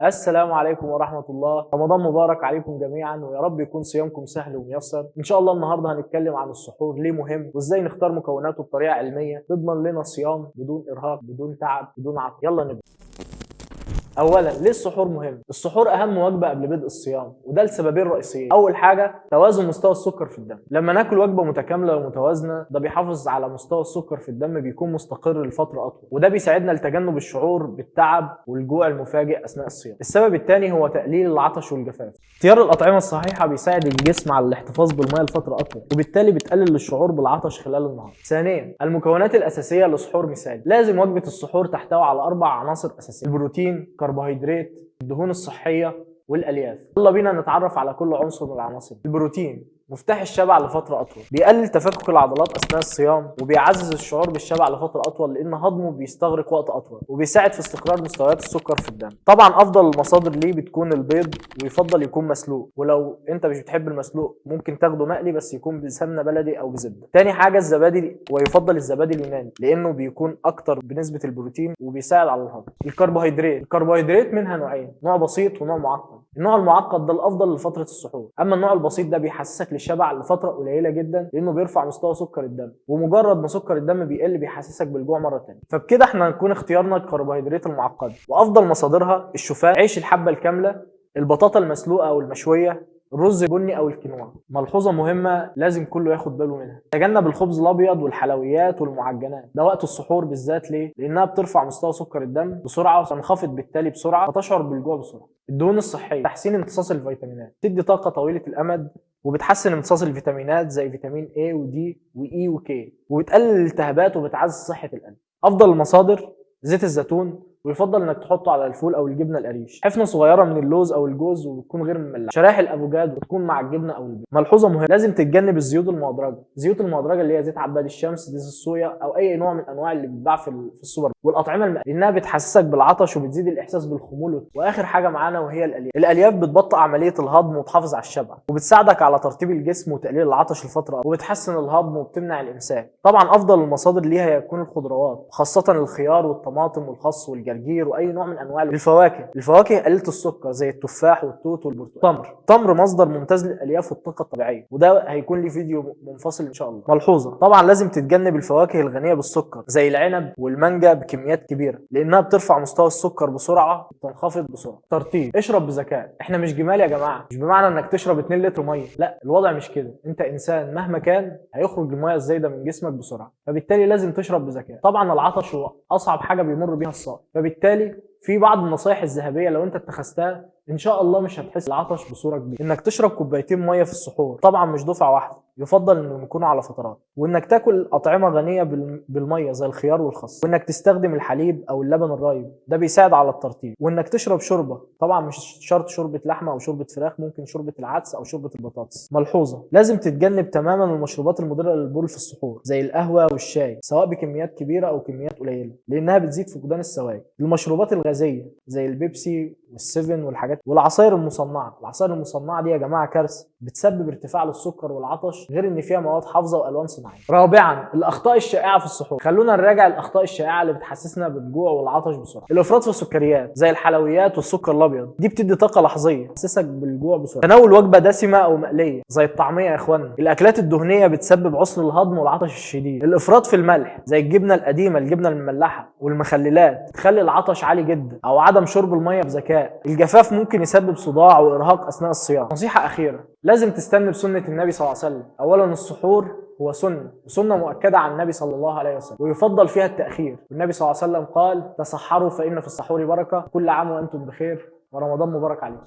السلام عليكم ورحمة الله. رمضان مبارك عليكم جميعا، ويا رب يكون صيامكم سهل وميسر. إن شاء الله النهاردة هنتكلم عن السحور، ليه مهم وإزاي نختار مكوناته بطريقة علمية تضمن لنا صيام بدون إرهاق بدون تعب بدون عطل. يلا نبدأ. اولا، ليه السحور مهم؟ السحور اهم وجبه قبل بدء الصيام، وده لسببين رئيسيين. اول حاجه توازن مستوى السكر في الدم. لما ناكل وجبه متكامله ومتوازنه ده بيحافظ على مستوى السكر في الدم، بيكون مستقر لفتره اطول، وده بيساعدنا لتجنب الشعور بالتعب والجوع المفاجئ اثناء الصيام. السبب الثاني هو تقليل العطش والجفاف. اختيار الاطعمه الصحيحه بيساعد الجسم على الاحتفاظ بالماء لفتره اطول، وبالتالي بتقلل الشعور بالعطش خلال النهار. ثانيا، المكونات الاساسيه للسحور مثالي. لازم وجبه السحور تحتوي على 4 عناصر اساسيه: البروتين، كربوهيدرات، الدهون الصحيه، والالياف. يلا بينا نتعرف على كل عنصر من العناصر. البروتين مفتاح الشبع لفترة أطول، بيقلل تفكك العضلات أثناء الصيام، وبيعزز الشعور بالشبع لفترة أطول لأن هضمه بيستغرق وقت أطول، وبيساعد في استقرار مستويات السكر في الدم. طبعا أفضل المصادر ليه بتكون البيض، ويفضل يكون مسلوق، ولو أنت مش بتحب المسلوق ممكن تاخده مقلي بس يكون بسمنة بلدي أو بزبدة. تاني حاجة الزبادي، ويفضل الزبادي اليوناني لأنه بيكون أكتر بنسبة البروتين وبيساعد على الهضم. الكربوهيدرات منها نوعين، نوع بسيط ونوع معقد. النوع المعقد ده الافضل لفتره السحور، اما النوع البسيط ده بيحسسك للشبع لفتره قليله جدا لانه بيرفع مستوى سكر الدم، ومجرد ما سكر الدم بيقل بيحسسك بالجوع مره ثانيه. فبكده احنا هنكون اختيارنا الكربوهيدرات المعقده، وافضل مصادرها الشوفان، عيش الحبه الكامله، البطاطا المسلوقه او المشويه، الرز البني او الكينوا. ملحوظه مهمه لازم كله ياخد باله منها: تجنب الخبز الابيض والحلويات والمعجنات ده وقت السحور بالذات. ليه؟ لانها بترفع مستوى سكر الدم بسرعه وتنخفض بالتالي بسرعه وتشعر بالجوع بسرعه. الدهون الصحيه، تحسين امتصاص الفيتامينات، تدي طاقه طويله الامد، وبتحسن امتصاص الفيتامينات زي فيتامين A و D و E و K، وبتقلل الالتهابات وبتعزز صحه القلب. افضل المصادر زيت الزيتون، ويفضل انك تحطه على الفول او الجبنه القريش، حفنه صغيره من اللوز او الجوز وتكون غير مملحه، شرايح الافوكادو وتكون مع الجبنه او البيض. ملحوظه مهمه: لازم تتجنب الزيوت المهدرجه. الزيوت المهدرجه اللي هي زيت عباد الشمس، زيت الصويا، او اي نوع من انواع اللي بتتباع في السوبر، والاطعمه المقليه لانها بتحسسك بالعطش وبتزيد الاحساس بالخمول. واخر حاجه معانا وهي الالياف بتبطئ عمليه الهضم وتحافظ على الشبع، وبتساعدك على ترطيب الجسم وتقليل العطش لفتره، وبتحسن الهضم وبتمنع الامساك. طبعا افضل المصادر ليها يكون الخضروات، خاصه الخيار والطماطم والخس والجرجير واي نوع من انواع الفواكه قليله السكر زي التفاح والتوت والبرتقال. التمر مصدر ممتاز للالياف والطاقه الطبيعيه، وده هيكون لي فيديو منفصل ان شاء الله. ملحوظه: طبعا لازم تتجنب الفواكه الغنيه بالسكر زي العنب والمانجا بكميات كبيره لانها بترفع مستوى السكر بسرعه وتنخفض بسرعه. ترطيب: اشرب بذكاء. احنا مش جمال يا جماعه، مش بمعنى انك تشرب 2 لتر ميه، لا، الوضع مش كده. انت انسان مهما كان هيخرج الميه الزايده من جسمك بسرعه، فبالتالي لازم تشرب بذكاء. طبعا العطش هو اصعب حاجه بيمر بيها الصائم، فبالتالي في بعض النصائح الذهبيه لو انت اتخذتها ان شاء الله مش هتحس بالعطش بصوره كبيره. انك تشرب كوبايتين ميه في السحور، طبعا مش دفعه واحده، يفضل انهم يكونوا على فترات، وانك تاكل اطعمه غنيه بالميه زي الخيار والخس، وانك تستخدم الحليب او اللبن الرايب ده بيساعد على الترطيب، وانك تشرب شوربه، طبعا مش شرط شوربه لحمه او شوربه فراخ، ممكن شوربه العدس او شوربه البطاطس. ملحوظه: لازم تتجنب تماما المشروبات المضره للبول في السحور زي القهوه والشاي، سواء بكميات كبيره او كميات قليله، لانها بتزيد فقدان السوائل. المشروبات الغازيه زي البيبسي والسيفن والحاجات، والعصائر المصنعه. العصائر المصنعه دي يا جماعه كارثه، بتسبب ارتفاع للسكر والعطش، غير ان فيها مواد حافظه والوان صناعيه. رابعا، الاخطاء الشائعه في السحور. خلونا نراجع الاخطاء الشائعه اللي بتحسسنا بالجوع والعطش بسرعه. الافراط في السكريات زي الحلويات والسكر الابيض، دي بتدي طاقه لحظيه تحسسك بالجوع بسرعه. تناول وجبه دسمه او مقليه زي الطعميه يا اخوانا. الاكلات الدهنيه بتسبب عسر الهضم والعطش الشديد. الافراط في الملح زي الجبنه القديمه، الجبنه المملحه والمخللات تخلي العطش عالي جدا، او عدم شرب الميه بذكاء. الجفاف ممكن يسبب صداع وارهاق اثناء الصيام. نصيحه اخيره: لازم تستنى بسنه النبي صلى الله عليه وسلم. اولا، السحور هو سنه مؤكده عن النبي صلى الله عليه وسلم، ويفضل فيها التاخير. والنبي صلى الله عليه وسلم قال: تصحروا فان في السحور بركه. كل عام وانتم بخير، ورمضان مبارك عليكم.